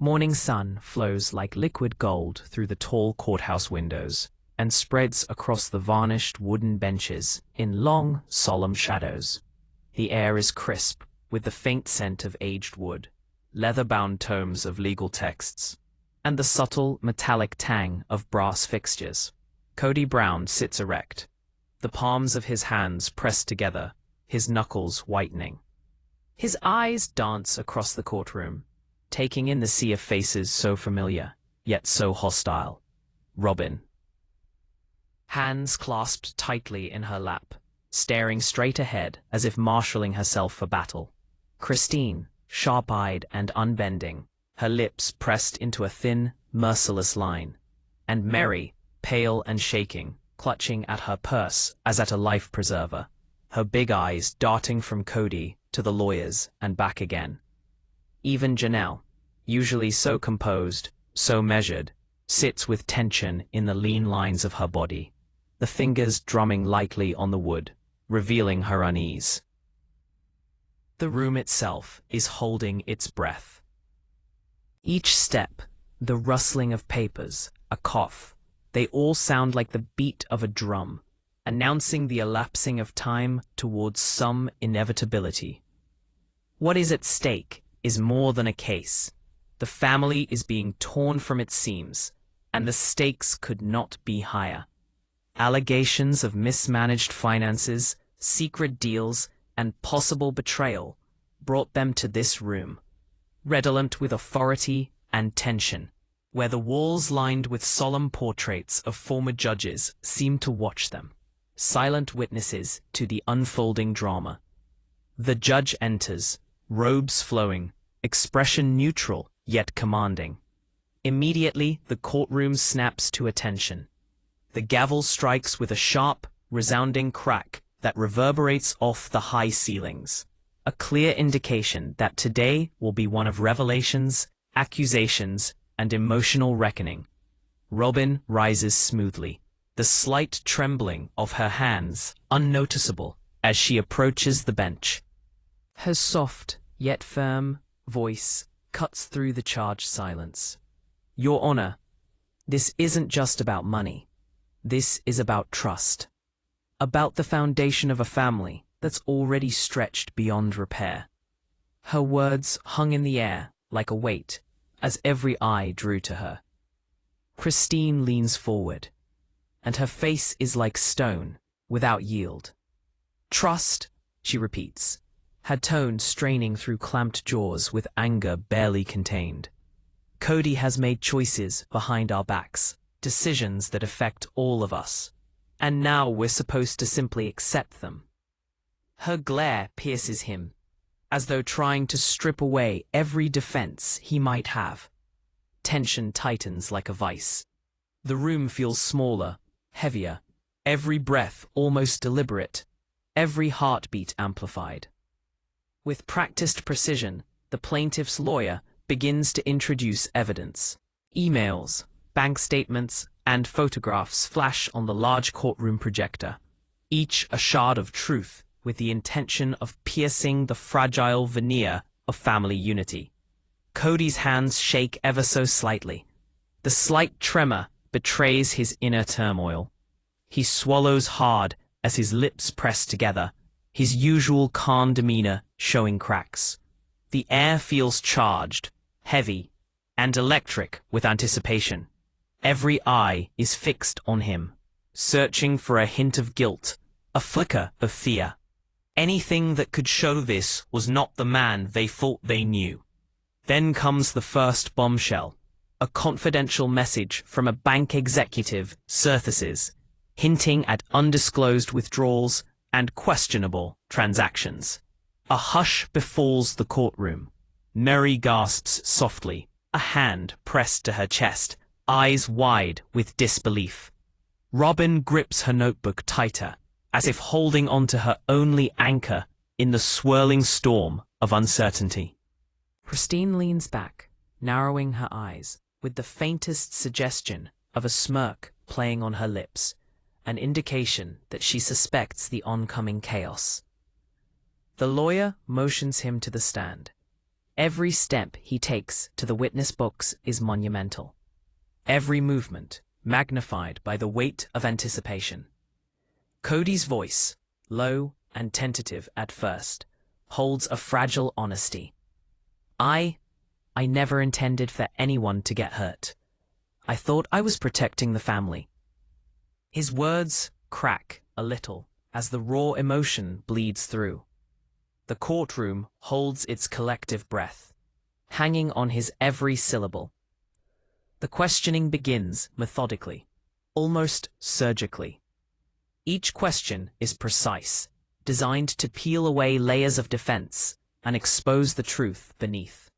Morning sun flows like liquid gold through the tall courthouse windows and spreads across the varnished wooden benches in long, solemn shadows. The air is crisp with the faint scent of aged wood, leather-bound tomes of legal texts, and the subtle, metallic tang of brass fixtures. Kody Brown sits erect, the palms of his hands pressed together, his knuckles whitening. His eyes dance across the courtroom, taking in the sea of faces so familiar, yet so hostile. Robyn. Hands clasped tightly in her lap, staring straight ahead as if marshalling herself for battle. Christine, sharp-eyed and unbending, her lips pressed into a thin, merciless line. And Meri, pale and shaking, clutching at her purse as at a life-preserver, her big eyes darting from Kody to the lawyers and back again. Even Janelle, usually so composed, so measured, sits with tension in the lean lines of her body, the fingers drumming lightly on the wood, revealing her unease. The room itself is holding its breath. Each step, the rustling of papers, a cough, they all sound like the beat of a drum, announcing the elapsing of time towards some inevitability. What is at stake is more than a case. The family is being torn from its seams, and the stakes could not be higher. Allegations of mismanaged finances, secret deals, and possible betrayal brought them to this room, redolent with authority and tension, where the walls lined with solemn portraits of former judges seemed to watch them, silent witnesses to the unfolding drama. The judge enters, robes flowing, expression neutral yet commanding. Immediately, the courtroom snaps to attention. The gavel strikes with a sharp, resounding crack that reverberates off the high ceilings, a clear indication that today will be one of revelations, accusations, and emotional reckoning. Robyn rises smoothly, the slight trembling of her hands unnoticeable as she approaches the bench. Her soft, yet firm, voice cuts through the charged silence. Your Honor, this isn't just about money. This is about trust. About the foundation of a family that's already stretched beyond repair. Her words hung in the air like a weight as every eye drew to her. Christine leans forward, and her face is like stone without yield. Trust, she repeats, her tone straining through clamped jaws with anger barely contained. Kody has made choices behind our backs, decisions that affect all of us, and now we're supposed to simply accept them. Her glare pierces him, as though trying to strip away every defense he might have. Tension tightens like a vice. The room feels smaller, heavier, every breath almost deliberate, every heartbeat amplified. With practiced precision, the plaintiff's lawyer begins to introduce evidence. Emails, bank statements, and photographs flash on the large courtroom projector, each a shard of truth with the intention of piercing the fragile veneer of family unity. Kody's hands shake ever so slightly. The slight tremor betrays his inner turmoil. He swallows hard as his lips press together, his usual calm demeanor showing cracks. The air feels charged, heavy, and electric with anticipation. Every eye is fixed on him, searching for a hint of guilt, a flicker of fear. Anything that could show this was not the man they thought they knew. Then comes the first bombshell. A confidential message from a bank executive surfaces, hinting at undisclosed withdrawals and questionable transactions. A hush befalls the courtroom. Meri gasps softly, a hand pressed to her chest, eyes wide with disbelief. Robyn grips her notebook tighter, as if holding onto her only anchor in the swirling storm of uncertainty. Christine leans back, narrowing her eyes, with the faintest suggestion of a smirk playing on her lips, an indication that she suspects the oncoming chaos. The lawyer motions him to the stand. Every step he takes to the witness box is monumental. Every movement magnified by the weight of anticipation. Kody's voice, low and tentative at first, holds a fragile honesty. I never intended for anyone to get hurt. I thought I was protecting the family. His words crack a little as the raw emotion bleeds through. The courtroom holds its collective breath, hanging on his every syllable. The questioning begins methodically, almost surgically. Each question is precise, designed to peel away layers of defense and expose the truth beneath.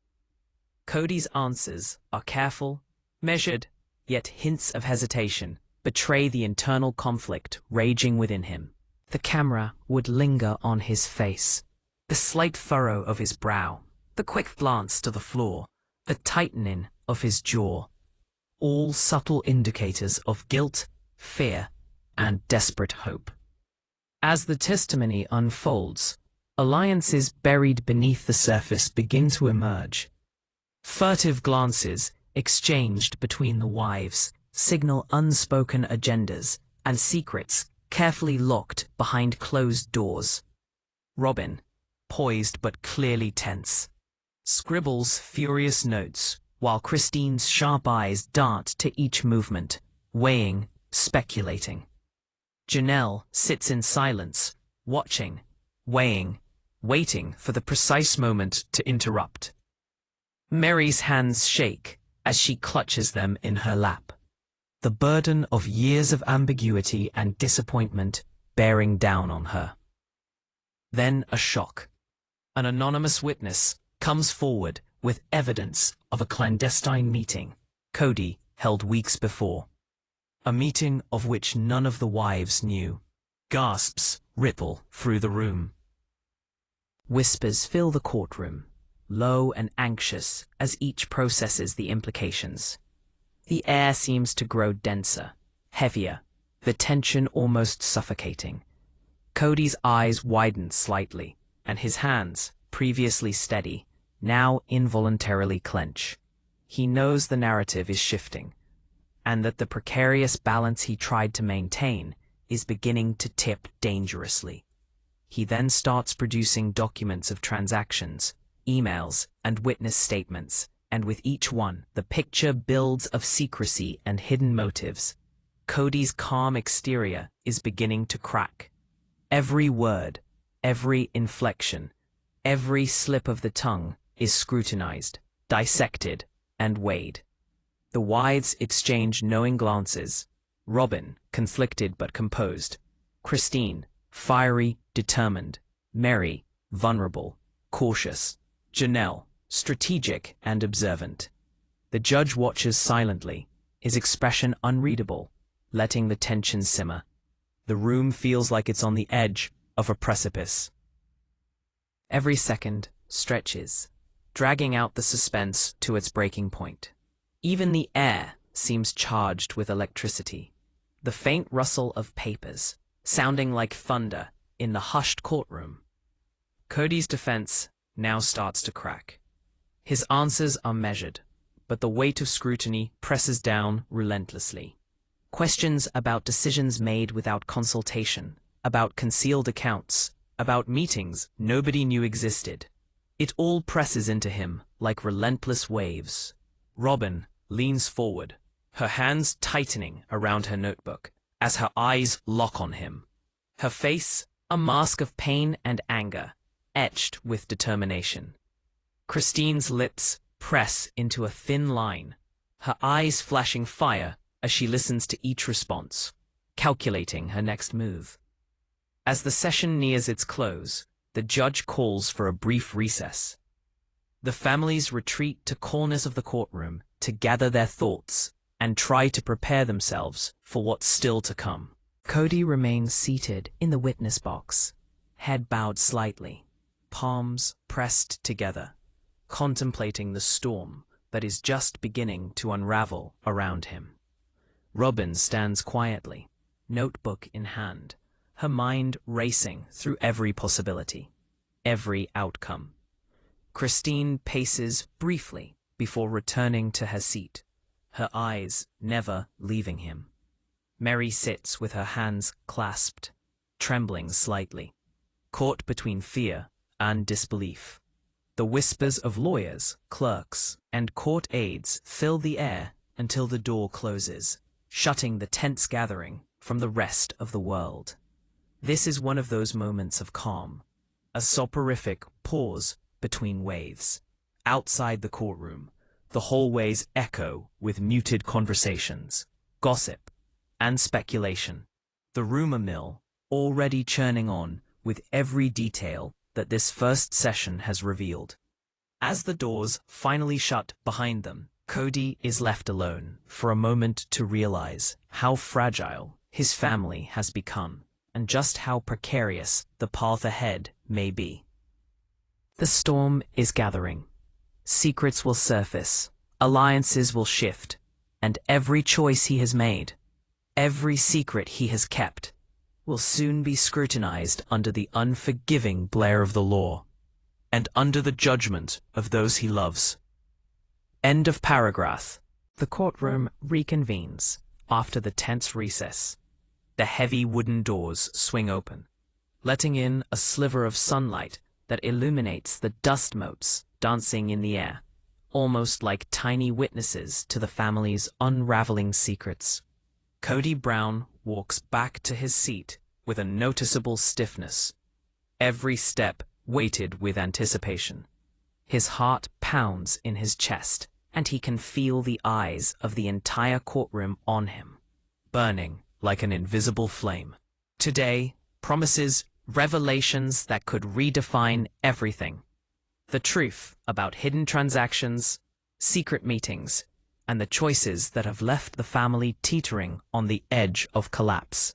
Kody's answers are careful, measured, yet hints of hesitation betray the internal conflict raging within him. The camera would linger on his face, the slight furrow of his brow, the quick glance to the floor, the tightening of his jaw, all subtle indicators of guilt, fear, and desperate hope. As the testimony unfolds, alliances buried beneath the surface begin to emerge. Furtive glances exchanged between the wives signal unspoken agendas and secrets carefully locked behind closed doors. Robyn, poised but clearly tense, scribbles furious notes while Christine's sharp eyes dart to each movement, weighing, speculating. Janelle sits in silence, watching, weighing, waiting for the precise moment to interrupt. Meri's hands shake as she clutches them in her lap, the burden of years of ambiguity and disappointment bearing down on her. Then a shock. An anonymous witness comes forward with evidence of a clandestine meeting Kody held weeks before. A meeting of which none of the wives knew. Gasps ripple through the room. Whispers fill the courtroom, low and anxious as each processes the implications. The air seems to grow denser, heavier, the tension almost suffocating. Kody's eyes widen slightly, and his hands, previously steady, now involuntarily clench. He knows the narrative is shifting, and that the precarious balance he tried to maintain is beginning to tip dangerously. He then starts producing documents of transactions, emails, and witness statements, and with each one, the picture builds of secrecy and hidden motives. Kody's calm exterior is beginning to crack. Every word, every inflection, every slip of the tongue is scrutinized, dissected, and weighed. The wives exchange knowing glances. Robyn, conflicted but composed. Christine, fiery, determined. Meri, vulnerable, cautious. Janelle, strategic and observant. The judge watches silently, his expression unreadable, letting the tension simmer. The room feels like it's on the edge of a precipice. Every second stretches, dragging out the suspense to its breaking point. Even the air seems charged with electricity. The faint rustle of papers, sounding like thunder in the hushed courtroom. Kody's defense now starts to crack. His answers are measured, but the weight of scrutiny presses down relentlessly. Questions about decisions made without consultation, about concealed accounts, about meetings nobody knew existed. It all presses into him like relentless waves. Robyn leans forward, her hands tightening around her notebook as her eyes lock on him. Her face, a mask of pain and anger, etched with determination. Christine's lips press into a thin line, her eyes flashing fire as she listens to each response, calculating her next move. As the session nears its close, the judge calls for a brief recess. The families retreat to corners of the courtroom to gather their thoughts and try to prepare themselves for what's still to come. Kody remains seated in the witness box, head bowed slightly, palms pressed together, contemplating the storm that is just beginning to unravel around him. Robyn stands quietly, notebook in hand, her mind racing through every possibility, every outcome. Christine paces briefly before returning to her seat, her eyes never leaving him. Meri sits with her hands clasped, trembling slightly, caught between fear and disbelief. The whispers of lawyers, clerks, and court aides fill the air until the door closes, shutting the tense gathering from the rest of the world. This is one of those moments of calm, a soporific pause between waves. Outside the courtroom, the hallways echo with muted conversations, gossip, and speculation. The rumor mill already churning on with every detail that this first session has revealed. As the doors finally shut behind them, Kody is left alone for a moment to realize how fragile his family has become and just how precarious the path ahead may be. The storm is gathering. Secrets will surface, alliances will shift, and every choice he has made, every secret he has kept, will soon be scrutinized under the unforgiving glare of the law, and under the judgment of those he loves. End of paragraph. The courtroom reconvenes after the tense recess. The heavy wooden doors swing open, letting in a sliver of sunlight that illuminates the dust motes dancing in the air, almost like tiny witnesses to the family's unraveling secrets. Kody Brown walks back to his seat with a noticeable stiffness, every step weighted with anticipation. His heart pounds in his chest, and he can feel the eyes of the entire courtroom on him, burning like an invisible flame. Today promises revelations that could redefine everything. The truth about hidden transactions, secret meetings, and the choices that have left the family teetering on the edge of collapse.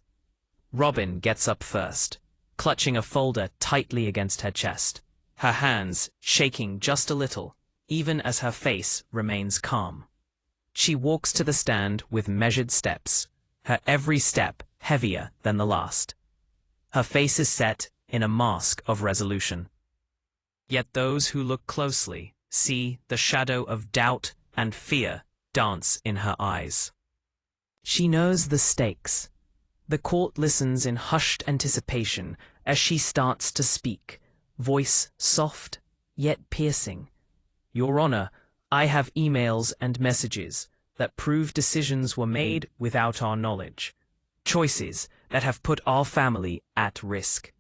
Robyn gets up first, clutching a folder tightly against her chest, her hands shaking just a little, even as her face remains calm. She walks to the stand with measured steps, her every step heavier than the last. Her face is set in a mask of resolution. Yet those who look closely see the shadow of doubt and fear dance in her eyes. She knows the stakes. The court listens in hushed anticipation as she starts to speak, voice soft yet piercing. Your Honor, I have emails and messages that prove decisions were made without our knowledge, choices that have put our family at risk.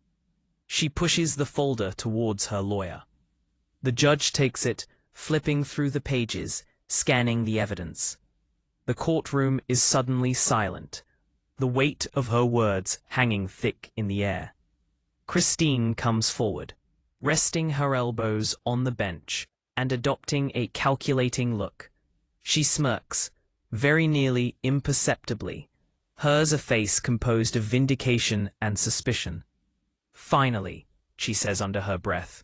She pushes the folder towards her lawyer. The judge takes it, flipping through the pages, scanning the evidence. The courtroom is suddenly silent, the weight of her words hanging thick in the air. Christine comes forward, resting her elbows on the bench and adopting a calculating look. She smirks, very nearly imperceptibly, hers a face composed of vindication and suspicion. Finally, she says under her breath,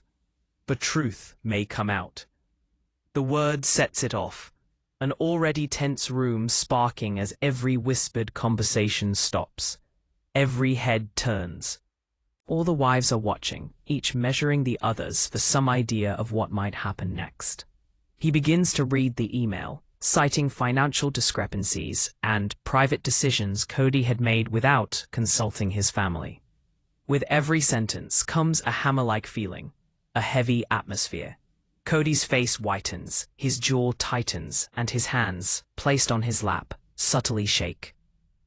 the truth may come out. The word sets it off, an already tense room sparking as every whispered conversation stops. Every head turns. All the wives are watching, each measuring the others for some idea of what might happen next. He begins to read the email, citing financial discrepancies and private decisions Kody had made without consulting his family. With every sentence comes a hammer-like feeling, a heavy atmosphere. Kody's face whitens, his jaw tightens, and his hands, placed on his lap, subtly shake.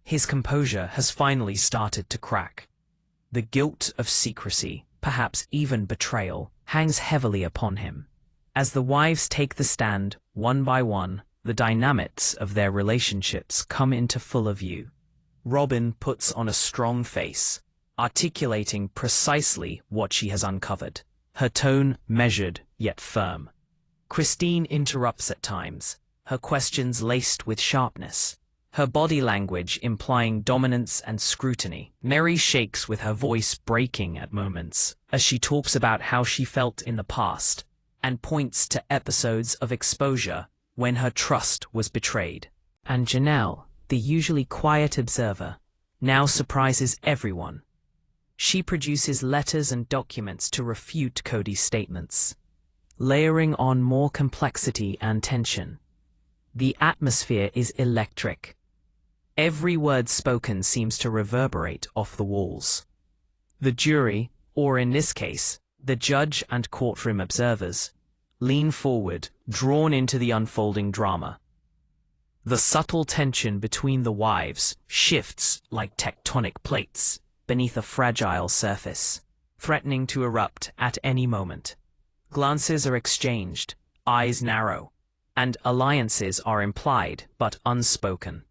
His composure has finally started to crack. The guilt of secrecy, perhaps even betrayal, hangs heavily upon him. As the wives take the stand, one by one, the dynamics of their relationships come into fuller view. Robyn puts on a strong face, articulating precisely what she has uncovered, her tone measured yet firm. Christine interrupts at times, her questions laced with sharpness, her body language implying dominance and scrutiny. Meri shakes with her voice breaking at moments as she talks about how she felt in the past and points to episodes of exposure when her trust was betrayed. And Janelle, the usually quiet observer, now surprises everyone. She produces letters and documents to refute Kody's statements. layering on more complexity and tension. The atmosphere is electric. Every word spoken seems to reverberate off the walls. The jury, or in this case, the judge and courtroom observers, lean forward, drawn into the unfolding drama. The subtle tension between the wives shifts like tectonic plates beneath a fragile surface, threatening to erupt at any moment. Glances are exchanged, eyes narrow, and alliances are implied but unspoken.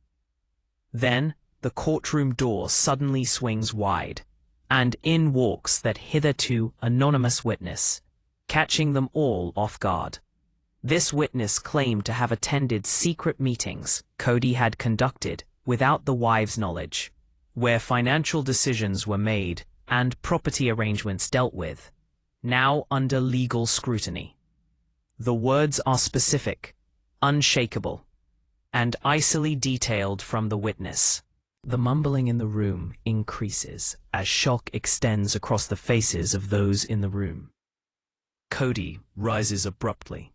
Then, the courtroom door suddenly swings wide, and in walks that hitherto anonymous witness, catching them all off guard. This witness claimed to have attended secret meetings Kody had conducted without the wives' knowledge, where financial decisions were made and property arrangements dealt with, now under legal scrutiny. The words are specific, unshakable, and icily detailed from the witness. The mumbling in the room increases as shock extends across the faces of those in the room. Kody rises abruptly,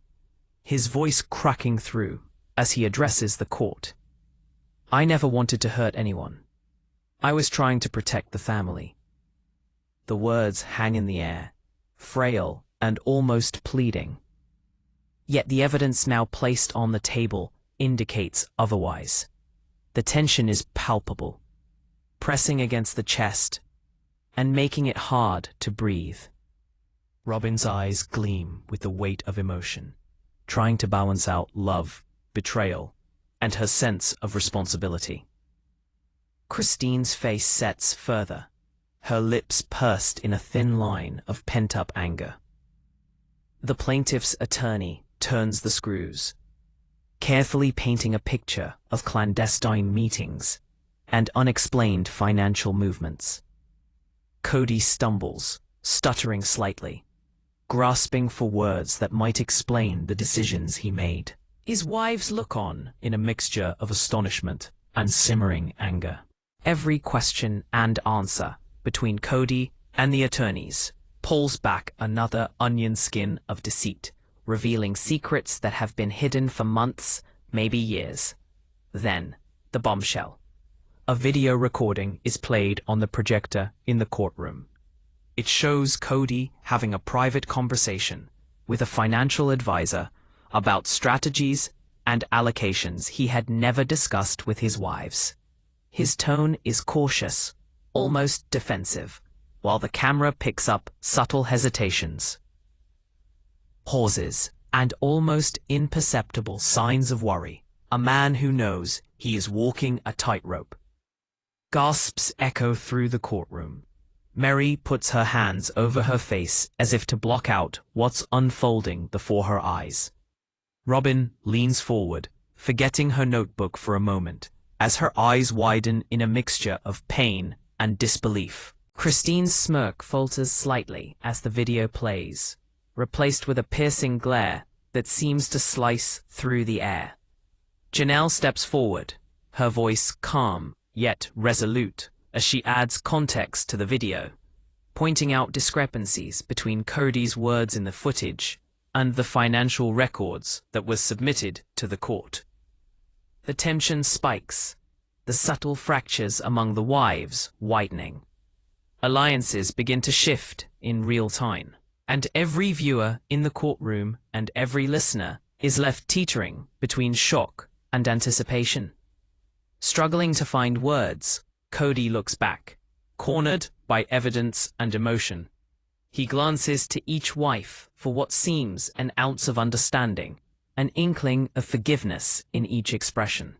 his voice cracking through as he addresses the court. "I never wanted to hurt anyone. I was trying to protect the family." The words hang in the air, frail and almost pleading. Yet the evidence now placed on the table indicates otherwise. The tension is palpable, pressing against the chest and making it hard to breathe. Robyn's eyes gleam with the weight of emotion, trying to balance out love, betrayal, and her sense of responsibility. Christine's face sets further, her lips pursed in a thin line of pent-up anger. The plaintiff's attorney turns the screws, carefully painting a picture of clandestine meetings and unexplained financial movements. Kody stumbles, stuttering slightly, grasping for words that might explain the decisions he made. His wives look on in a mixture of astonishment and simmering anger. Every question and answer between Kody and the attorneys pulls back another onion skin of deceit, revealing secrets that have been hidden for months, maybe years. Then, the bombshell. A video recording is played on the projector in the courtroom. It shows Kody having a private conversation with a financial advisor about strategies and allocations he had never discussed with his wives. His tone is cautious, almost defensive, while the camera picks up subtle hesitations, pauses, and almost imperceptible signs of worry. A man who knows he is walking a tightrope. Gasps echo through the courtroom. Meri puts her hands over her face as if to block out what's unfolding before her eyes. Robyn leans forward, forgetting her notebook for a moment, as her eyes widen in a mixture of pain and disbelief. Christine's smirk falters slightly as the video plays, replaced with a piercing glare that seems to slice through the air. Janelle steps forward, her voice calm yet resolute as she adds context to the video, pointing out discrepancies between Kody's words in the footage and the financial records that were submitted to the court. The tension spikes, the subtle fractures among the wives widening. Alliances begin to shift in real time, and every viewer in the courtroom and every listener is left teetering between shock and anticipation. Struggling to find words, Kody looks back, cornered by evidence and emotion. He glances to each wife for what seems an ounce of understanding, an inkling of forgiveness in each expression.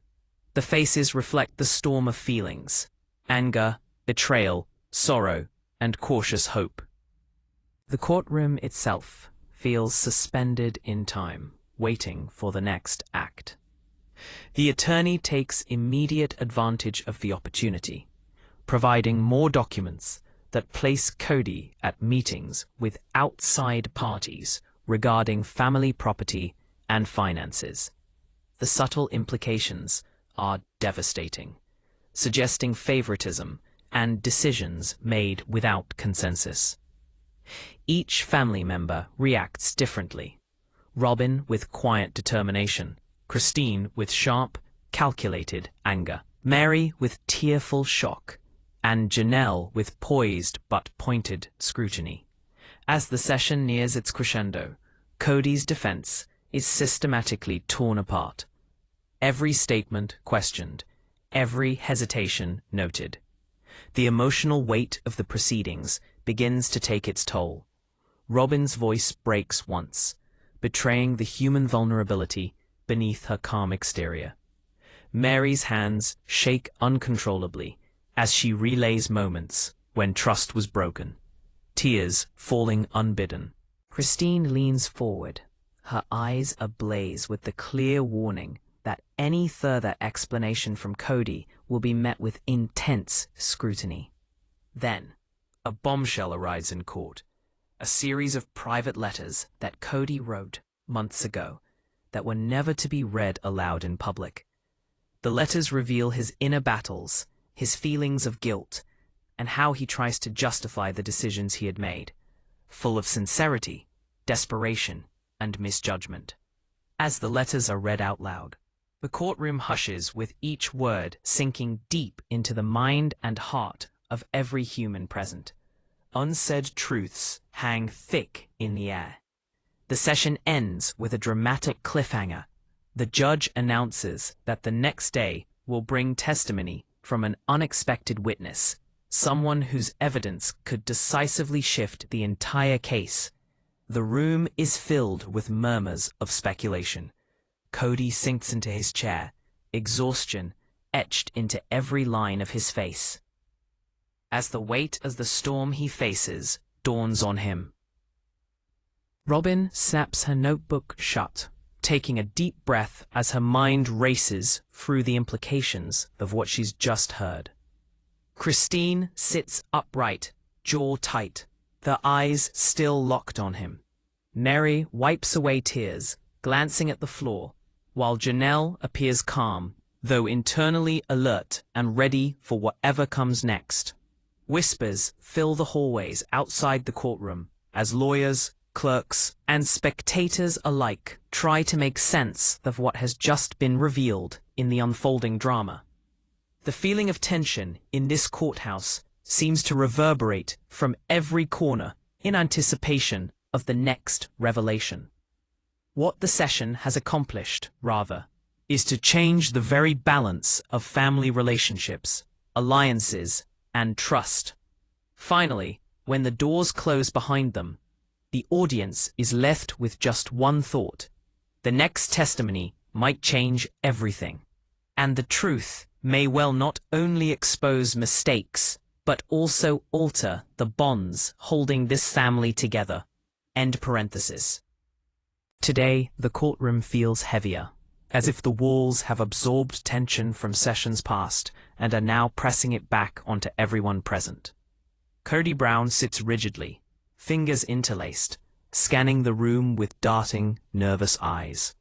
The faces reflect the storm of feelings: anger, betrayal, sorrow, and cautious hope. The courtroom itself feels suspended in time, waiting for the next act. The attorney takes immediate advantage of the opportunity, providing more documents that place Kody at meetings with outside parties regarding family property and finances. The subtle implications are devastating, suggesting favoritism and decisions made without consensus. Each family member reacts differently, Robyn with quiet determination, Christine with sharp, calculated anger, Meri with tearful shock, and Janelle with poised but pointed scrutiny. As the session nears its crescendo, Kody's defense is systematically torn apart. Every statement questioned, every hesitation noted. The emotional weight of the proceedings begins to take its toll. Robyn's voice breaks once, betraying the human vulnerability beneath her calm exterior. Meri's hands shake uncontrollably as she relays moments when trust was broken, tears falling unbidden. Christine leans forward, her eyes ablaze with the clear warning that any further explanation from Kody will be met with intense scrutiny. Then, a bombshell arrives in court, a series of private letters that Kody wrote months ago that were never to be read aloud in public. The letters reveal his inner battles, his feelings of guilt, and how he tries to justify the decisions he had made, full of sincerity, desperation, and misjudgment. As the letters are read out loud, the courtroom hushes with each word sinking deep into the mind and heart of every human present. Unsaid truths hang thick in the air. The session ends with a dramatic cliffhanger. The judge announces that the next day will bring testimony from an unexpected witness, someone whose evidence could decisively shift the entire case. The room is filled with murmurs of speculation. Kody sinks into his chair, exhaustion etched into every line of his face, as the weight of the storm he faces dawns on him. Robyn snaps her notebook shut, taking a deep breath as her mind races through the implications of what she's just heard. Christine sits upright, jaw tight, their eyes still locked on him. Meri wipes away tears, glancing at the floor, while Janelle appears calm, though internally alert and ready for whatever comes next. Whispers fill the hallways outside the courtroom as lawyers, clerks, and spectators alike try to make sense of what has just been revealed in the unfolding drama. The feeling of tension in this courthouse seems to reverberate from every corner in anticipation of the next revelation. What the session has accomplished, rather, is to change the very balance of family relationships, alliances, and trust. Finally, when the doors close behind them, the audience is left with just one thought. The next testimony might change everything. And the truth may well not only expose mistakes, but also alter the bonds holding this family together. End parenthesis. Today, the courtroom feels heavier, as if the walls have absorbed tension from sessions past and are now pressing it back onto everyone present. Kody Brown sits rigidly, fingers interlaced, scanning the room with darting, nervous eyes.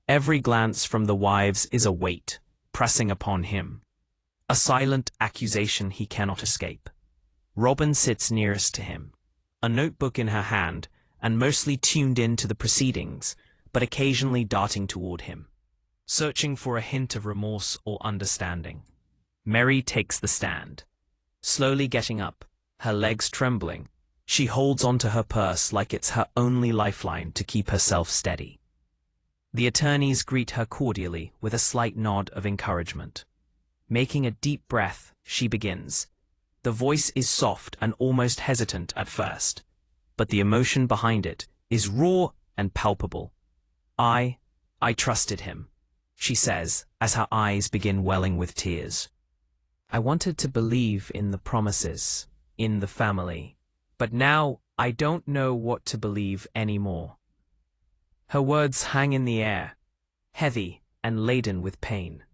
Every glance from the wives is a weight, pressing upon him, a silent accusation he cannot escape. Robyn sits nearest to him, a notebook in her hand, and mostly tuned in to the proceedings, but occasionally darting toward him, searching for a hint of remorse or understanding. Meri takes the stand. Slowly getting up, her legs trembling, she holds onto her purse like it's her only lifeline to keep herself steady. The attorneys greet her cordially with a slight nod of encouragement. Making a deep breath, she begins. The voice is soft and almost hesitant at first, but the emotion behind it is raw and palpable. I trusted him, she says as her eyes begin welling with tears. I wanted to believe in the promises, in the family, but now I don't know what to believe anymore. Her words hang in the air, heavy and laden with pain.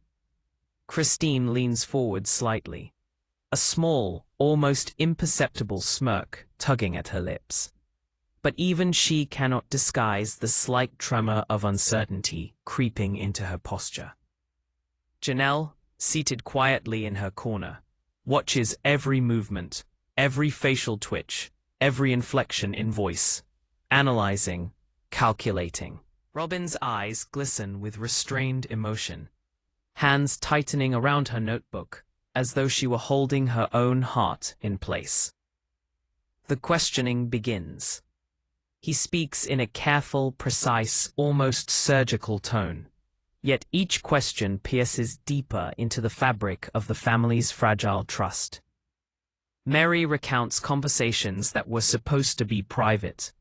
Christine leans forward slightly, a small, almost imperceptible smirk tugging at her lips. But even she cannot disguise the slight tremor of uncertainty creeping into her posture. Janelle, seated quietly in her corner, watches every movement, every facial twitch, every inflection in voice, analyzing, calculating. Robyn's eyes glisten with restrained emotion, hands tightening around her notebook, as though she were holding her own heart in place. The questioning begins. He speaks in a careful, precise, almost surgical tone. Yet each question pierces deeper into the fabric of the family's fragile trust. Meri recounts conversations that were supposed to be private,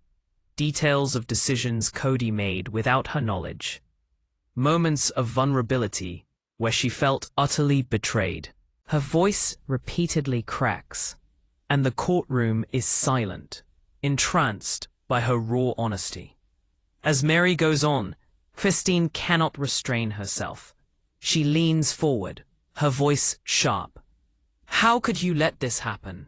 details of decisions Kody made without her knowledge, moments of vulnerability where she felt utterly betrayed. Her voice repeatedly cracks, and the courtroom is silent, entranced by her raw honesty. As Meri goes on, Christine cannot restrain herself. She leans forward, her voice sharp. How could you let this happen?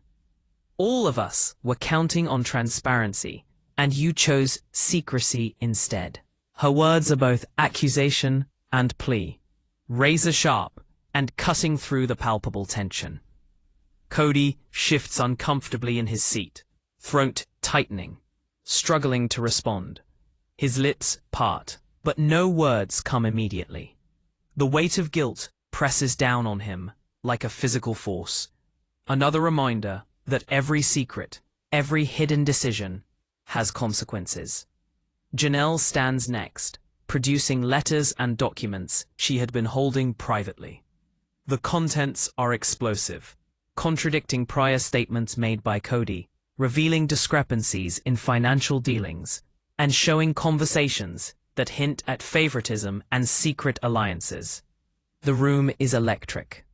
All of us were counting on transparency, and you chose secrecy instead. Her words are both accusation and plea, razor sharp and cutting through the palpable tension. Kody shifts uncomfortably in his seat, throat tightening, struggling to respond. His lips part, but no words come immediately. The weight of guilt presses down on him like a physical force. Another reminder that every secret, every hidden decision has consequences. Janelle stands next, producing letters and documents she had been holding privately. The contents are explosive, contradicting prior statements made by Kody, revealing discrepancies in financial dealings, and showing conversations that hint at favoritism and secret alliances. The room is electric.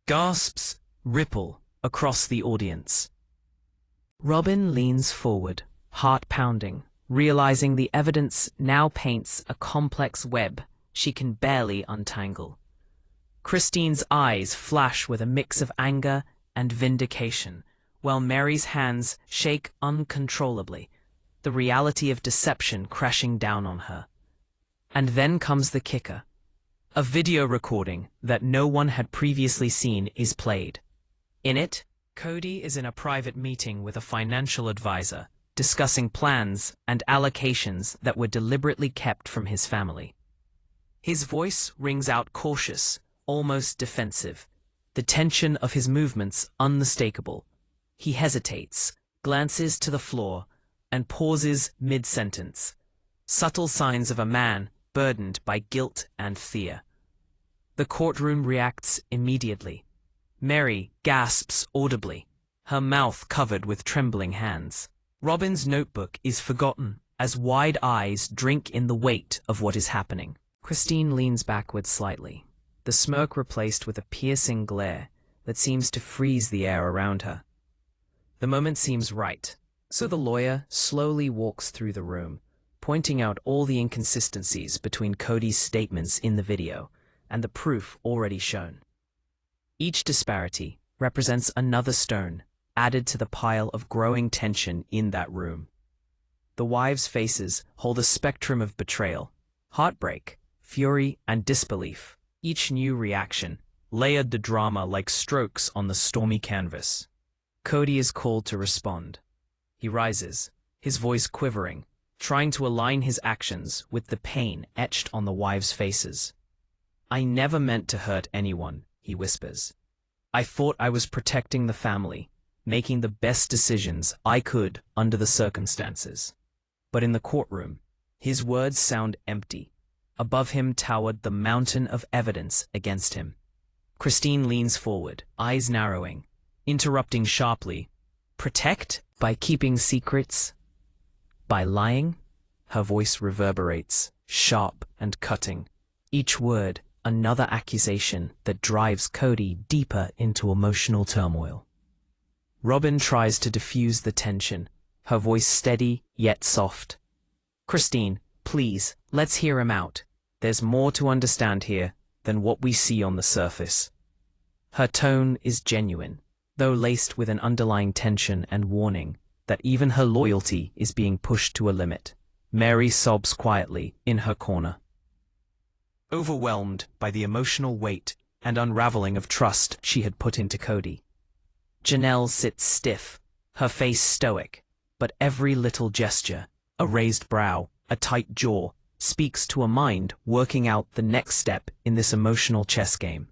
Gasps ripple across the audience. Robyn leans forward, heart pounding, realizing the evidence now paints a complex web she can barely untangle. Christine's eyes flash with a mix of anger and vindication, while Meri's hands shake uncontrollably, the reality of deception crashing down on her. And then comes the kicker. A video recording that no one had previously seen is played. In it, Kody is in a private meeting with a financial advisor, discussing plans and allocations that were deliberately kept from his family. His voice rings out cautious, almost defensive, the tension of his movements unmistakable. He hesitates, glances to the floor, and pauses mid-sentence, subtle signs of a man burdened by guilt and fear. The courtroom reacts immediately. Meri gasps audibly, her mouth covered with trembling hands. Robyn's notebook is forgotten as wide eyes drink in the weight of what is happening. Christine leans backward slightly, the smirk replaced with a piercing glare that seems to freeze the air around her. The moment seems right, so the lawyer slowly walks through the room, pointing out all the inconsistencies between Kody's statements in the video and the proof already shown. Each disparity represents another stone added to the pile of growing tension in that room. The wives' faces hold a spectrum of betrayal, heartbreak, fury, and disbelief. Each new reaction layered the drama like strokes on the stormy canvas. Kody is called to respond. He rises, his voice quivering, trying to align his actions with the pain etched on the wives' faces. "I never meant to hurt anyone," he whispers. "I thought I was protecting the family, making the best decisions I could under the circumstances." But in the courtroom, his words sound empty. Above him towered the mountain of evidence against him. Christine leans forward, eyes narrowing, interrupting sharply. "Protect? By keeping secrets? By lying?" Her voice reverberates, sharp and cutting. Each word another accusation that drives Kody deeper into emotional turmoil. Robyn tries to diffuse the tension, her voice steady yet soft. "Christine, please, let's hear him out. There's more to understand here than what we see on the surface." Her tone is genuine, though laced with an underlying tension and warning that even her loyalty is being pushed to a limit. Meri sobs quietly in her corner, overwhelmed by the emotional weight and unraveling of trust she had put into Kody. Janelle sits stiff, her face stoic, but every little gesture, a raised brow, a tight jaw, speaks to a mind working out the next step in this emotional chess game.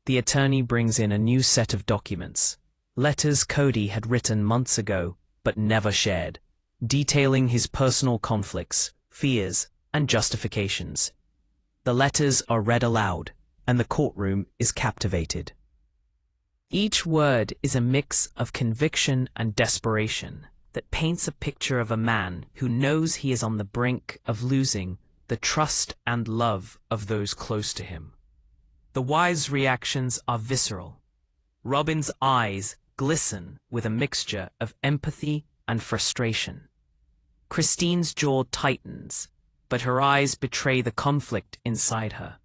The attorney brings in a new set of documents. Letters Kody had written months ago, but never shared, detailing his personal conflicts, fears, and justifications. The letters are read aloud, and the courtroom is captivated. Each word is a mix of conviction and desperation that paints a picture of a man who knows he is on the brink of losing the trust and love of those close to him. The wife's reactions are visceral. Robyn's eyes glisten with a mixture of empathy and frustration. Christine's jaw tightens, but her eyes betray the conflict inside her.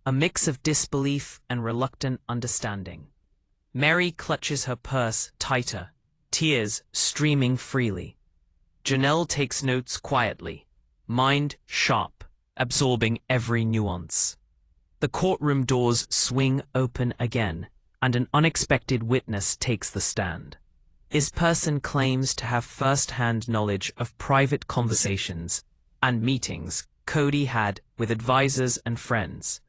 A mix of disbelief and reluctant understanding. Meri clutches her purse tighter, tears streaming freely. Janelle takes notes quietly, mind sharp, absorbing every nuance. The courtroom doors swing open again, and an unexpected witness takes the stand. This person claims to have first-hand knowledge of private conversations and meetings Kody had with advisors and friends.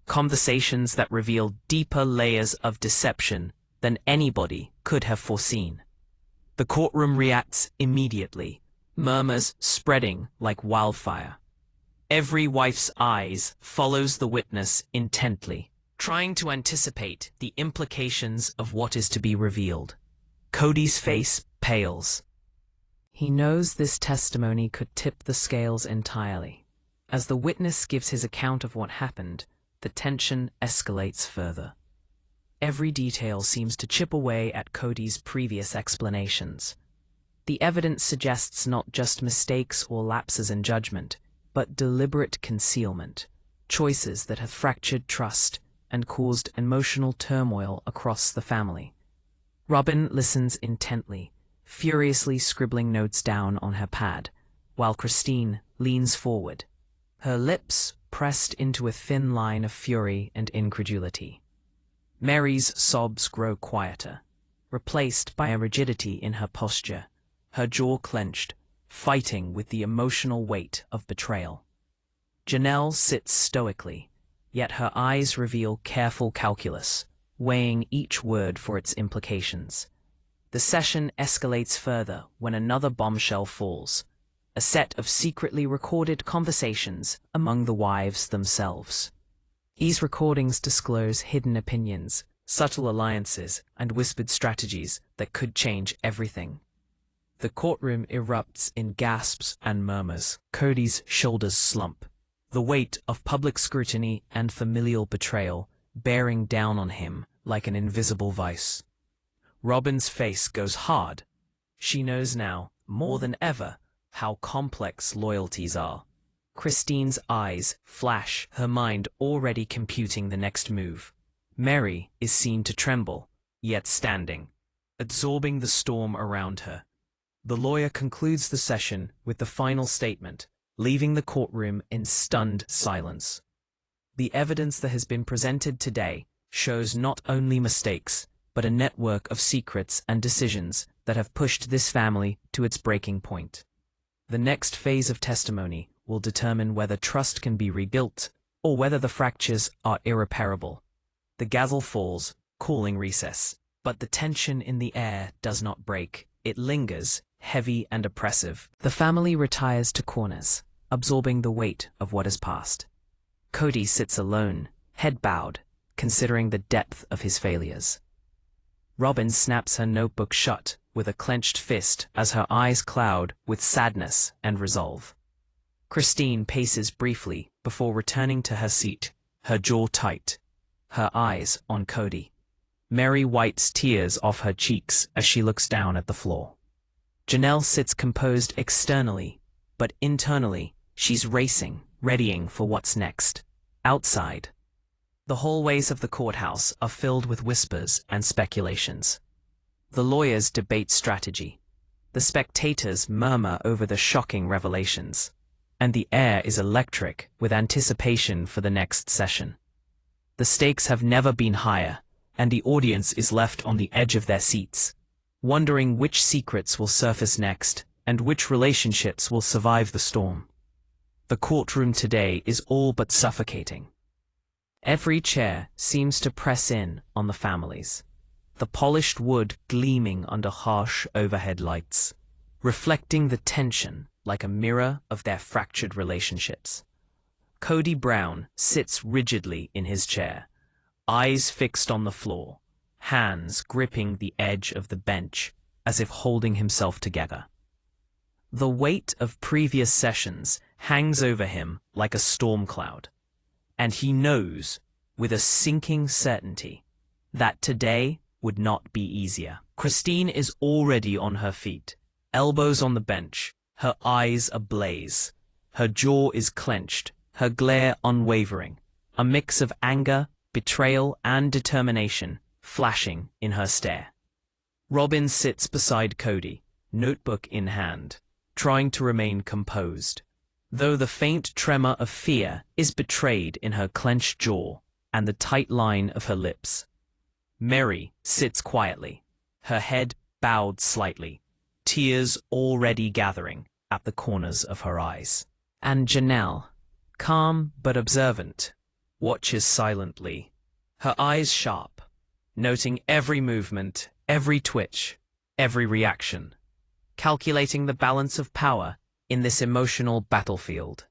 Conversations that reveal deeper layers of deception than anybody could have foreseen. The courtroom reacts immediately, murmurs spreading like wildfire. Every wife's eyes follows the witness intently, trying to anticipate the implications of what is to be revealed. Kody's face pales. He knows this testimony could tip the scales entirely. As the witness gives his account of what happened, the tension escalates further. Every detail seems to chip away at Kody's previous explanations. The evidence suggests not just mistakes or lapses in judgment, but deliberate concealment, choices that have fractured trust and caused emotional turmoil across the family. Robyn listens intently, furiously scribbling notes down on her pad, while Christine leans forward, her lips pressed into a thin line of fury and incredulity. Meri's sobs grow quieter, replaced by a rigidity in her posture, her jaw clenched, fighting with the emotional weight of betrayal. Janelle sits stoically, yet her eyes reveal careful calculus, weighing each word for its implications. The session escalates further when another bombshell falls, a set of secretly recorded conversations among the wives themselves. These recordings disclose hidden opinions, subtle alliances, and whispered strategies that could change everything. The courtroom erupts in gasps and murmurs. Kody's shoulders slump, the weight of public scrutiny and familial betrayal bearing down on him like an invisible vice. Robyn's face goes hard. She knows now, more than ever, how complex loyalties are. Christine's eyes flash, her mind already computing the next move. Meri is seen to tremble, yet standing, absorbing the storm around her. The lawyer concludes the session with the final statement, leaving the courtroom in stunned silence. The evidence that has been presented today shows not only mistakes, but a network of secrets and decisions that have pushed this family to its breaking point. The next phase of testimony will determine whether trust can be rebuilt or whether the fractures are irreparable. The gavel falls, calling recess, but the tension in the air does not break. It lingers, heavy and oppressive. The family retires to corners, absorbing the weight of what has passed. Kody sits alone, head bowed, considering the depth of his failures. Robyn snaps her notebook shut with a clenched fist as her eyes cloud with sadness and resolve. Christine paces briefly before returning to her seat, her jaw tight, her eyes on Kody. Meri wipes tears off her cheeks as she looks down at the floor. Janelle sits composed externally, but internally, she's racing, readying for what's next. Outside, the hallways of the courthouse are filled with whispers and speculations. The lawyers debate strategy. The spectators murmur over the shocking revelations. And the air is electric with anticipation for the next session. The stakes have never been higher, and the audience is left on the edge of their seats, wondering which secrets will surface next and which relationships will survive the storm. The The courtroom today is all but suffocating. Every chair seems to press in on the families, the polished wood gleaming under harsh overhead lights, reflecting the tension like a mirror of their fractured relationships. Kody Brown sits rigidly in his chair, eyes fixed on the floor, hands gripping the edge of the bench as if holding himself together. The weight of previous sessions hangs over him like a storm cloud, and he knows with a sinking certainty that today would not be easier. Christine is already on her feet, elbows on the bench, her eyes ablaze. Her jaw is clenched, her glare unwavering, a mix of anger, betrayal, and determination flashing in her stare. Robyn sits beside Kody, notebook in hand, trying to remain composed, though the faint tremor of fear is betrayed in her clenched jaw and the tight line of her lips. Meri sits quietly, her head bowed slightly, tears already gathering at the corners of her eyes. And Janelle, calm but observant, watches silently, her eyes sharp, noting every movement, every twitch, every reaction, calculating the balance of power in this emotional battlefield.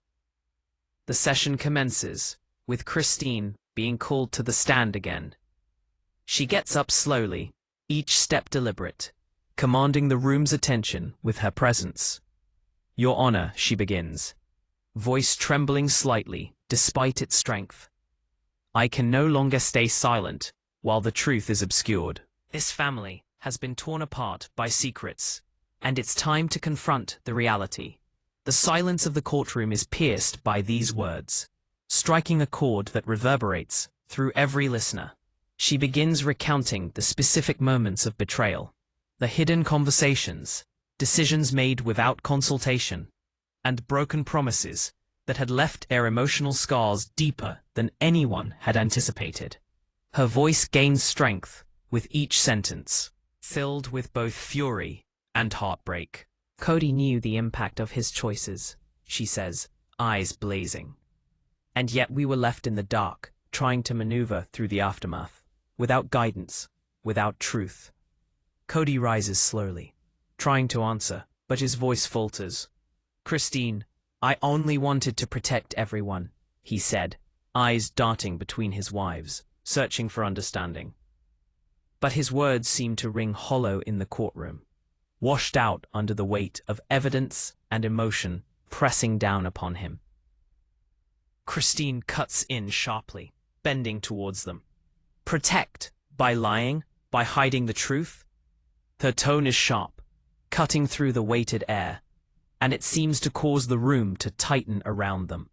The session commences, with Christine being called to the stand again. She gets up slowly, each step deliberate, commanding the room's attention with her presence. "Your Honor," she begins, voice trembling slightly despite its strength. "I can no longer stay silent while the truth is obscured. This family has been torn apart by secrets, and it's time to confront the reality." The silence of the courtroom is pierced by these words, striking a chord that reverberates through every listener. She begins recounting the specific moments of betrayal, the hidden conversations, decisions made without consultation, and broken promises that had left their emotional scars deeper than anyone had anticipated. Her voice gains strength with each sentence, filled with both fury and heartbreak. "Kody knew the impact of his choices," she says, eyes blazing. "And yet we were left in the dark, trying to maneuver through the aftermath, without guidance, without truth." Kody rises slowly, trying to answer, but his voice falters. "Christine, I only wanted to protect everyone," he said, eyes darting between his wives, searching for understanding. But his words seemed to ring hollow in the courtroom, washed out under the weight of evidence and emotion pressing down upon him. Christine cuts in sharply, bending towards them. "Protect? By lying? By hiding the truth?" Her tone is sharp, cutting through the weighted air, and it seems to cause the room to tighten around them.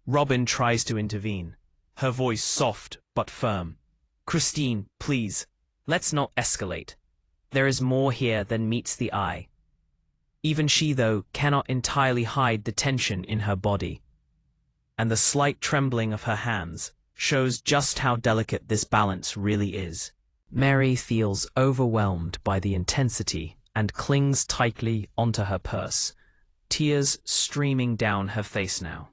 Robyn tries to intervene, her voice soft but firm. "Christine, please, let's not escalate. There is more here than meets the eye." Even she, though, cannot entirely hide the tension in her body, and the slight trembling of her hands shows just how delicate this balance really is. Meri feels overwhelmed by the intensity and clings tightly onto her purse, tears streaming down her face now.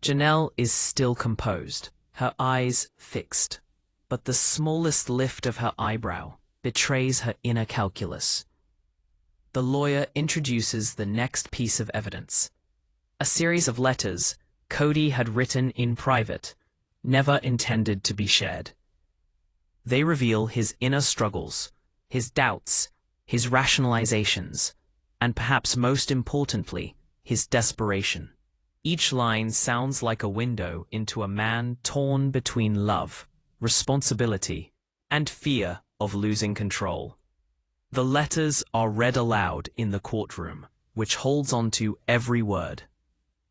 Janelle is still composed, her eyes fixed, but the smallest lift of her eyebrow betrays her inner calculus. The lawyer introduces the next piece of evidence, a series of letters Kody had written in private, never intended to be shared. They reveal his inner struggles, his doubts, his rationalizations, and perhaps most importantly, his desperation. Each line sounds like a window into a man torn between love, responsibility, and fear of losing control. The letters are read aloud in the courtroom, which holds on to every word.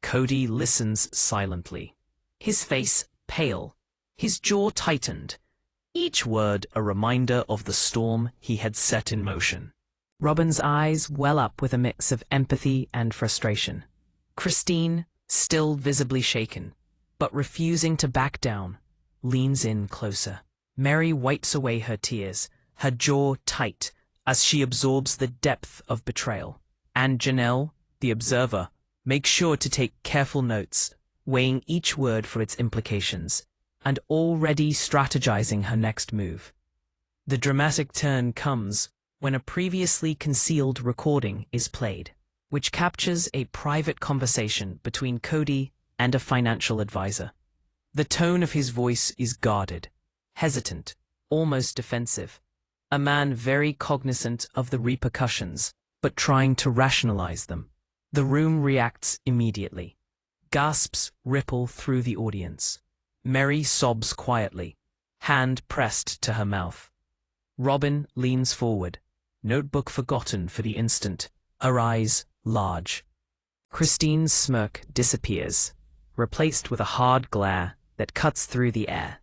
Kody listens silently, his face pale, his jaw tightened, each word a reminder of the storm he had set in motion. Robyn's eyes well up with a mix of empathy and frustration. Christine, still visibly shaken, but refusing to back down, leans in closer. Meri wipes away her tears, her jaw tight, as she absorbs the depth of betrayal. And Janelle, the observer, Make sure to take careful notes, weighing each word for its implications, and already strategizing her next move. The dramatic turn comes when a previously concealed recording is played, which captures a private conversation between Kody and a financial advisor. The tone of his voice is guarded, hesitant, almost defensive, a man very cognizant of the repercussions, but trying to rationalize them. The room reacts immediately. Gasps ripple through the audience. Meri sobs quietly, hand pressed to her mouth. Robyn leans forward, notebook forgotten for the instant, her eyes large. Christine's smirk disappears, replaced with a hard glare that cuts through the air.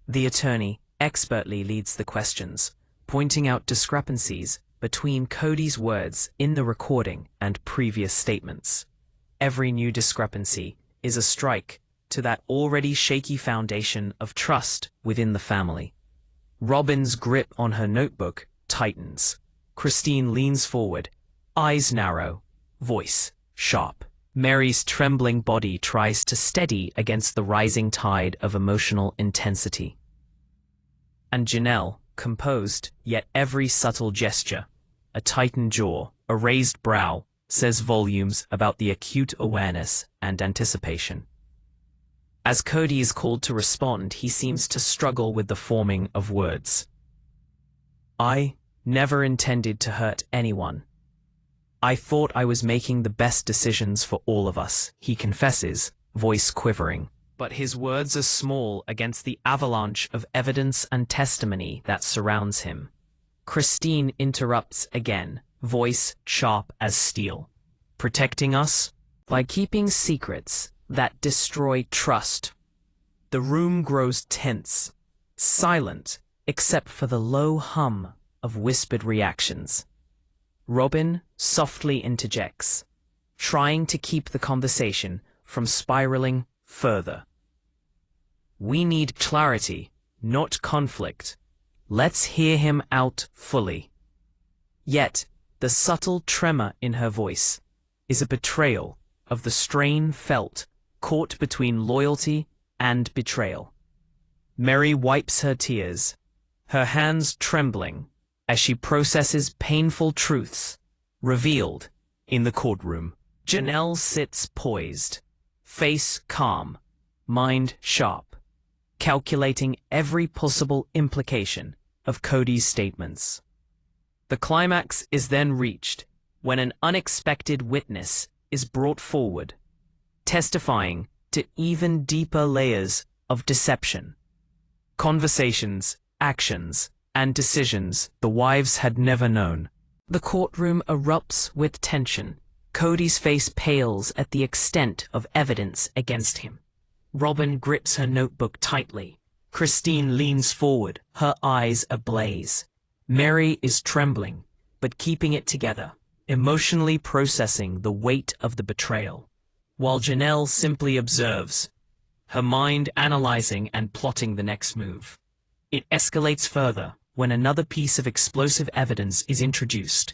The attorney expertly leads the questions, pointing out discrepancies between Kody's words in the recording and previous statements. Every new discrepancy is a strike to that already shaky foundation of trust within the family. Robyn's grip on her notebook tightens. Christine leans forward, eyes narrow, voice sharp. Meri's trembling body tries to steady against the rising tide of emotional intensity. And Janelle, composed, yet every subtle gesture, a tightened jaw, a raised brow, says volumes about the acute awareness and anticipation. As Kody is called to respond, he seems to struggle with the forming of words. I never intended to hurt anyone. I thought I was making the best decisions for all of us, he confesses, voice quivering. But his words are small against the avalanche of evidence and testimony that surrounds him. Christine interrupts again, voice sharp as steel. Protecting us? By keeping secrets that destroy trust. The room grows tense, silent, except for the low hum of whispered reactions. Robyn softly interjects, trying to keep the conversation from spiraling further. We need clarity, not conflict. Let's hear him out fully. Yet, the subtle tremor in her voice is a betrayal of the strain felt caught between loyalty and betrayal. Meri wipes her tears, her hands trembling as she processes painful truths revealed in the courtroom. Janelle sits poised, face calm, mind sharp, calculating every possible implication of Kody's statements. The climax is then reached when an unexpected witness is brought forward, testifying to even deeper layers of deception, conversations, actions, and decisions the wives had never known. The courtroom erupts with tension. Kody's face pales at the extent of evidence against him. Robyn grips her notebook tightly. Christine leans forward, her eyes ablaze. Meri is trembling, but keeping it together, emotionally processing the weight of the betrayal, while Janelle simply observes, her mind analyzing and plotting the next move. It escalates further when another piece of explosive evidence is introduced.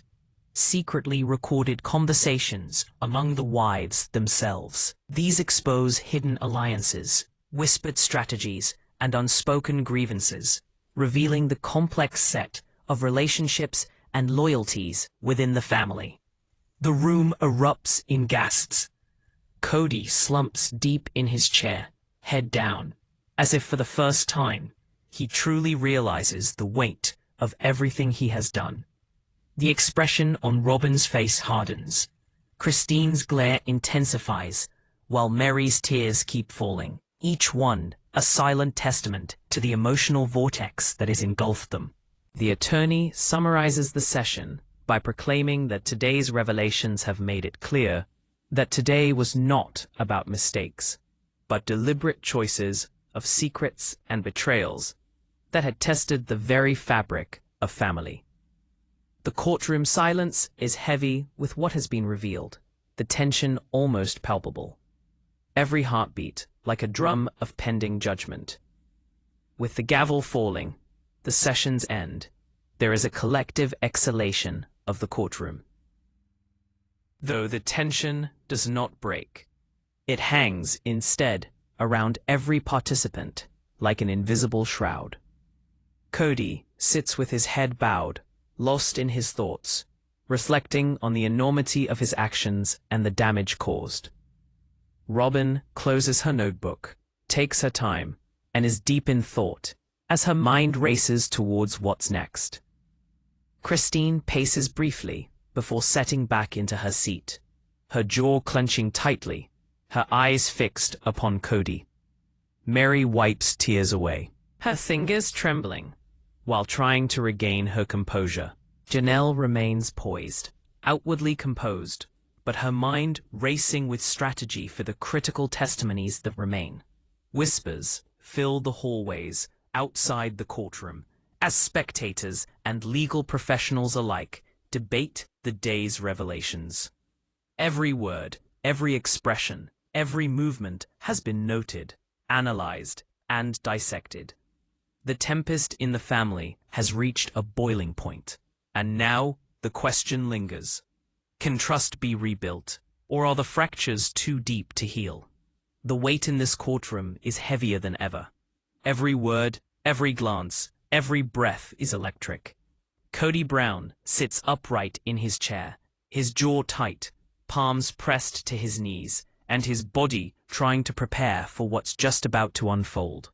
Secretly recorded conversations among the wives themselves. These expose hidden alliances, whispered strategies, and unspoken grievances, revealing the complex set of relationships and loyalties within the family. The room erupts in gasps. Kody slumps deep in his chair, head down, as if for the first time, he truly realizes the weight of everything he has done. The expression on Robyn's face hardens. Christine's glare intensifies, while Meri's tears keep falling, each one a silent testament to the emotional vortex that has engulfed them. The attorney summarizes the session by proclaiming that today's revelations have made it clear that today was not about mistakes, but deliberate choices of secrets and betrayals that had tested the very fabric of family. The courtroom silence is heavy with what has been revealed, the tension almost palpable. Every heartbeat like a drum of pending judgment. With the gavel falling, the session's end, there is a collective exhalation of the courtroom. though the tension does not break. It hangs, instead, around every participant, like an invisible shroud. Kody sits with his head bowed, lost in his thoughts, reflecting on the enormity of his actions and the damage caused. Robyn closes her notebook, takes her time, and is deep in thought as her mind races towards what's next. Christine paces briefly before settling back into her seat, her jaw clenching tightly, her eyes fixed upon Kody. Meri wipes tears away, her fingers trembling, while trying to regain her composure. Janelle remains poised, outwardly composed, but her mind racing with strategy for the critical testimonies that remain. Whispers fill the hallways outside the courtroom as spectators and legal professionals alike debate the day's revelations. Every word, every expression, every movement has been noted, analyzed, and dissected. The tempest in the family has reached a boiling point, and now the question lingers. Can trust be rebuilt, or are the fractures too deep to heal? The weight in this courtroom is heavier than ever. Every word, every glance, every breath is electric. Kody Brown sits upright in his chair, his jaw tight, palms pressed to his knees, and his body trying to prepare for what's just about to unfold.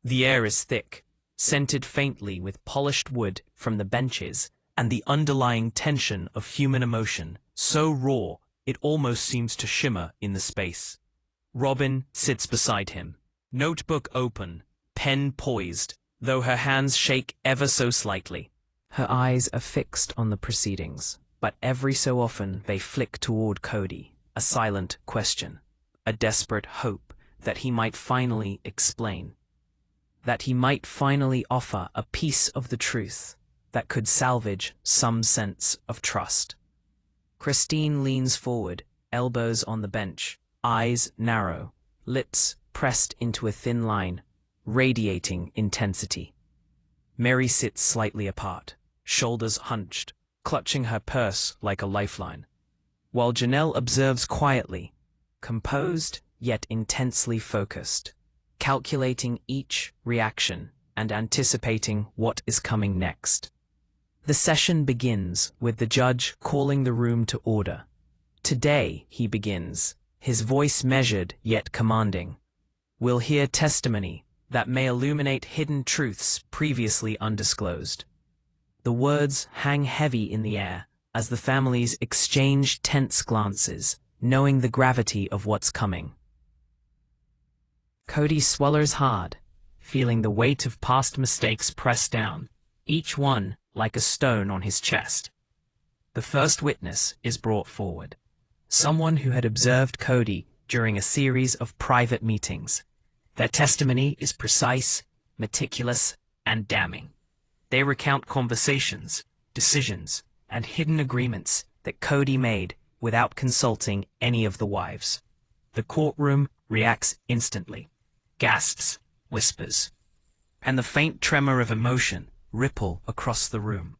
The air is thick, scented faintly with polished wood from the benches, and the underlying tension of human emotion, so raw it almost seems to shimmer in the space. Robyn sits beside him, notebook open, pen poised, though her hands shake ever so slightly. Her eyes are fixed on the proceedings, but every so often they flick toward Kody, a silent question, a desperate hope that he might finally explain, that he might finally offer a piece of the truth that could salvage some sense of trust. Christine leans forward, elbows on the bench, eyes narrow, lips pressed into a thin line, radiating intensity. Meri sits slightly apart, shoulders hunched, clutching her purse like a lifeline, while Janelle observes quietly, composed yet intensely focused, calculating each reaction and anticipating what is coming next. The session begins with the judge calling the room to order. Today, he begins, his voice measured yet commanding. We'll hear testimony that may illuminate hidden truths previously undisclosed. The words hang heavy in the air as the families exchange tense glances, knowing the gravity of what's coming. Kody swallows hard, feeling the weight of past mistakes press down, each one like a stone on his chest. The first witness is brought forward, someone who had observed Kody during a series of private meetings. Their testimony is precise, meticulous, and damning. They recount conversations, decisions, and hidden agreements that Kody made without consulting any of the wives. The courtroom reacts instantly. Gasps, whispers, and the faint tremor of emotion ripple across the room.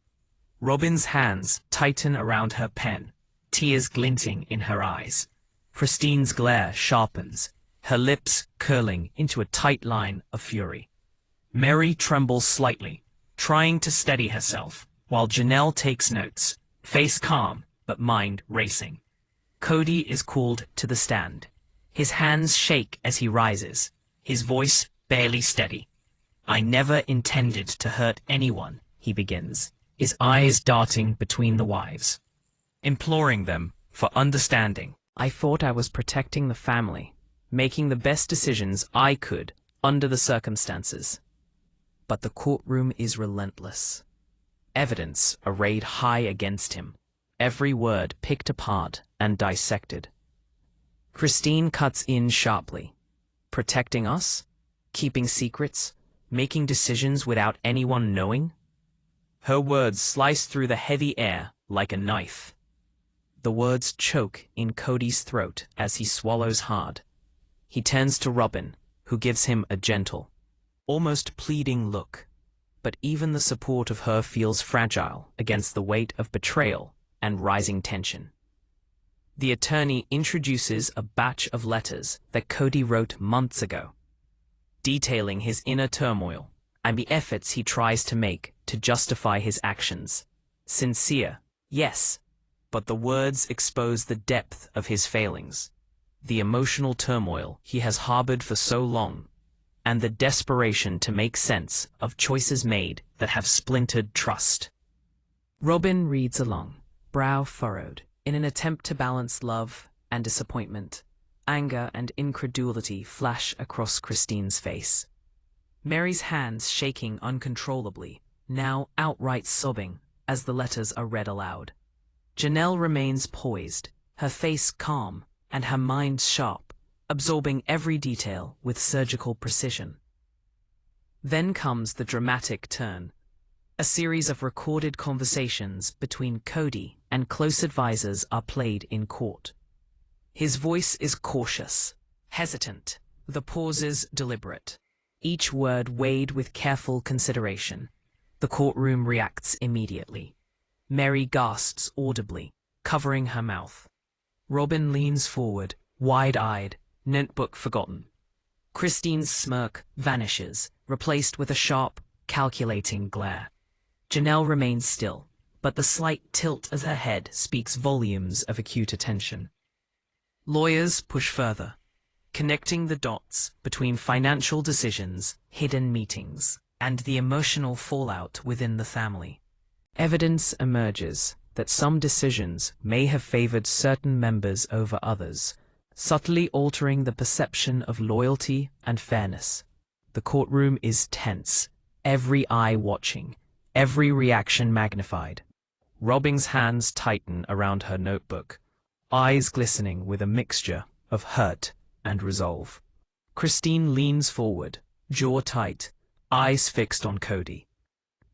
Robyn's hands tighten around her pen, tears glinting in her eyes. Christine's glare sharpens, her lips curling into a tight line of fury. Meri trembles slightly, trying to steady herself, while Janelle takes notes, face calm but mind racing. Kody is called to the stand. His hands shake as he rises, his voice barely steady. I never intended to hurt anyone, he begins, his eyes darting between the wives, imploring them for understanding. I thought I was protecting the family, making the best decisions I could under the circumstances. But the courtroom is relentless. Evidence arrayed high against him, every word picked apart and dissected. Christine cuts in sharply. Protecting us? Keeping secrets? Making decisions without anyone knowing? Her words slice through the heavy air like a knife. The words choke in Kody's throat as he swallows hard. He turns to Robyn, who gives him a gentle, almost pleading look. But even the support of her feels fragile against the weight of betrayal and rising tension. The attorney introduces a batch of letters that Kody wrote months ago, detailing his inner turmoil and the efforts he tries to make to justify his actions. Sincere, yes, but the words expose the depth of his failings, the emotional turmoil he has harbored for so long, and the desperation to make sense of choices made that have splintered trust. Robyn reads along, brow furrowed, in an attempt to balance love and disappointment. Anger and incredulity flash across Christine's face. Meri's hands shaking uncontrollably, now outright sobbing as the letters are read aloud. Janelle remains poised, her face calm and her mind sharp, absorbing every detail with surgical precision. Then comes the dramatic turn. A series of recorded conversations between Kody and close advisors are played in court. His voice is cautious, hesitant, the pauses deliberate, each word weighed with careful consideration. The courtroom reacts immediately. Meri gasps audibly, covering her mouth. Robyn leans forward, wide-eyed, notebook forgotten. Christine's smirk vanishes, replaced with a sharp, calculating glare. Janelle remains still, but the slight tilt of her head speaks volumes of acute attention. Lawyers push further, connecting the dots between financial decisions, hidden meetings, and the emotional fallout within the family. Evidence emerges that some decisions may have favored certain members over others, subtly altering the perception of loyalty and fairness. The courtroom is tense, every eye watching, every reaction magnified. Robyn's hands tighten around her notebook, eyes glistening with a mixture of hurt and resolve. Christine leans forward, jaw tight, eyes fixed on Kody.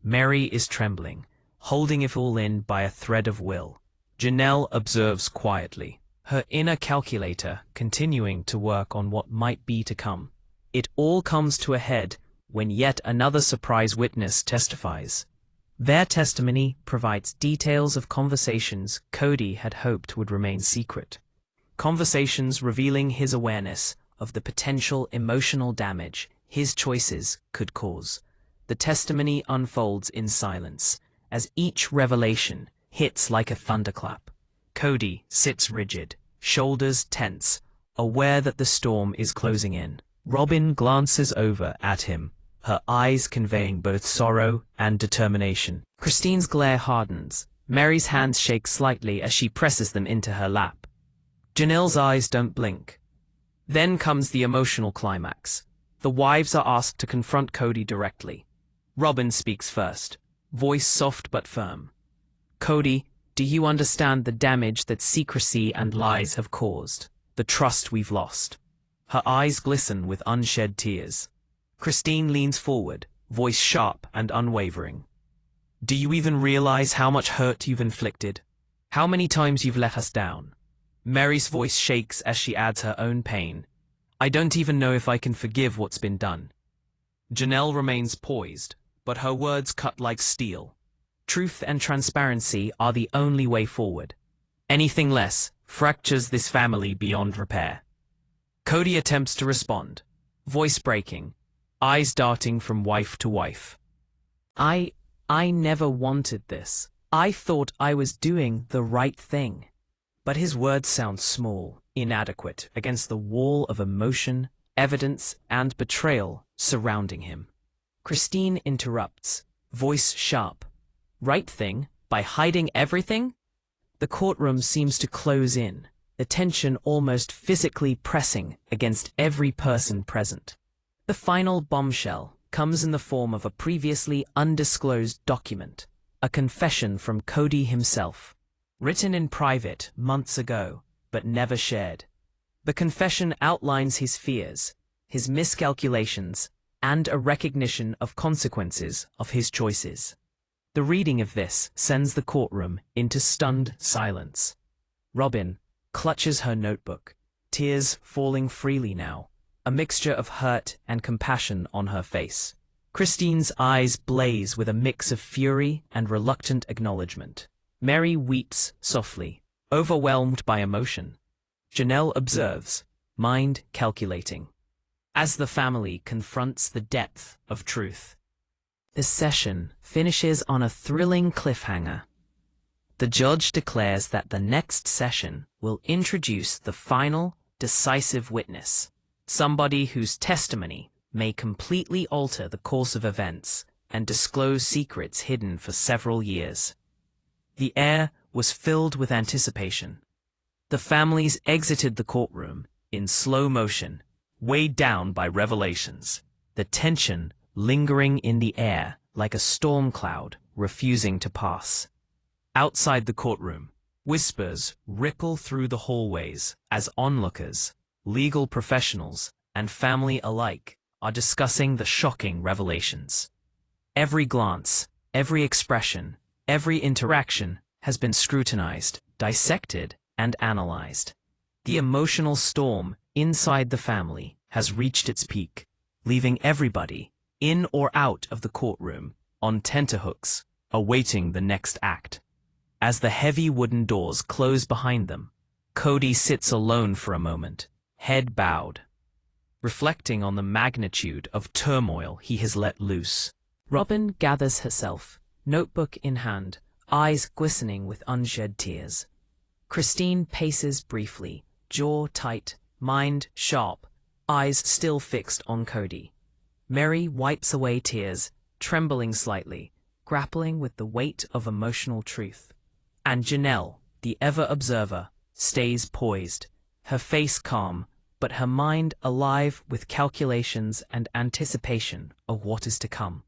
Meri is trembling, holding it all in by a thread of will. Janelle observes quietly, her inner calculator continuing to work on what might be to come. It all comes to a head when yet another surprise witness testifies. Their testimony provides details of conversations Kody had hoped would remain secret. Conversations revealing his awareness of the potential emotional damage his choices could cause. The testimony unfolds in silence, as each revelation hits like a thunderclap. Kody sits rigid, shoulders tense, aware that the storm is closing in. Robyn glances over at him, her eyes conveying both sorrow and determination. Christine's glare hardens. Meri's hands shake slightly as she presses them into her lap. Janelle's eyes don't blink. Then comes the emotional climax. The wives are asked to confront Kody directly. Robyn speaks first, voice soft but firm. Kody, do you understand the damage that secrecy and lies have caused? The trust we've lost? Her eyes glisten with unshed tears. Christine leans forward, voice sharp and unwavering. Do you even realize how much hurt you've inflicted? How many times you've let us down? Meri's voice shakes as she adds her own pain. I don't even know if I can forgive what's been done. Janelle remains poised, but her words cut like steel. Truth and transparency are the only way forward. Anything less fractures this family beyond repair. Kody attempts to respond, voice breaking, eyes darting from wife to wife. I never wanted this. I thought I was doing the right thing. But his words sound small, inadequate, against the wall of emotion, evidence, and betrayal surrounding him. Christine interrupts, voice sharp. Right thing? By hiding everything? The courtroom seems to close in, the tension almost physically pressing against every person present. The final bombshell comes in the form of a previously undisclosed document, a confession from Kody himself, written in private months ago, but never shared. The confession outlines his fears, his miscalculations, and a recognition of consequences of his choices. The reading of this sends the courtroom into stunned silence. Robyn clutches her notebook, tears falling freely now, a mixture of hurt and compassion on her face. Christine's eyes blaze with a mix of fury and reluctant acknowledgement. Meri weeps softly, overwhelmed by emotion. Janelle observes, mind calculating, as the family confronts the depth of truth. The session finishes on a thrilling cliffhanger. The judge declares that the next session will introduce the final, decisive witness, somebody whose testimony may completely alter the course of events and disclose secrets hidden for several years. The air was filled with anticipation. The families exited the courtroom in slow motion, weighed down by revelations, the tension lingering in the air like a storm cloud refusing to pass. Outside the courtroom, whispers ripple through the hallways as onlookers, legal professionals, and family alike are discussing the shocking revelations. Every glance, every expression, every interaction has been scrutinized, dissected, and analyzed. The emotional storm inside the family has reached its peak, leaving everybody, in or out of the courtroom, on tenterhooks, awaiting the next act. As the heavy wooden doors close behind them, Kody sits alone for a moment, head bowed, reflecting on the magnitude of turmoil he has let loose. Robyn gathers herself, notebook in hand, eyes glistening with unshed tears. Christine paces briefly, jaw tight, mind sharp, eyes still fixed on Kody. Meri wipes away tears, trembling slightly, grappling with the weight of emotional truth. And Janelle, the ever-observer, stays poised, her face calm, but her mind alive with calculations and anticipation of what is to come.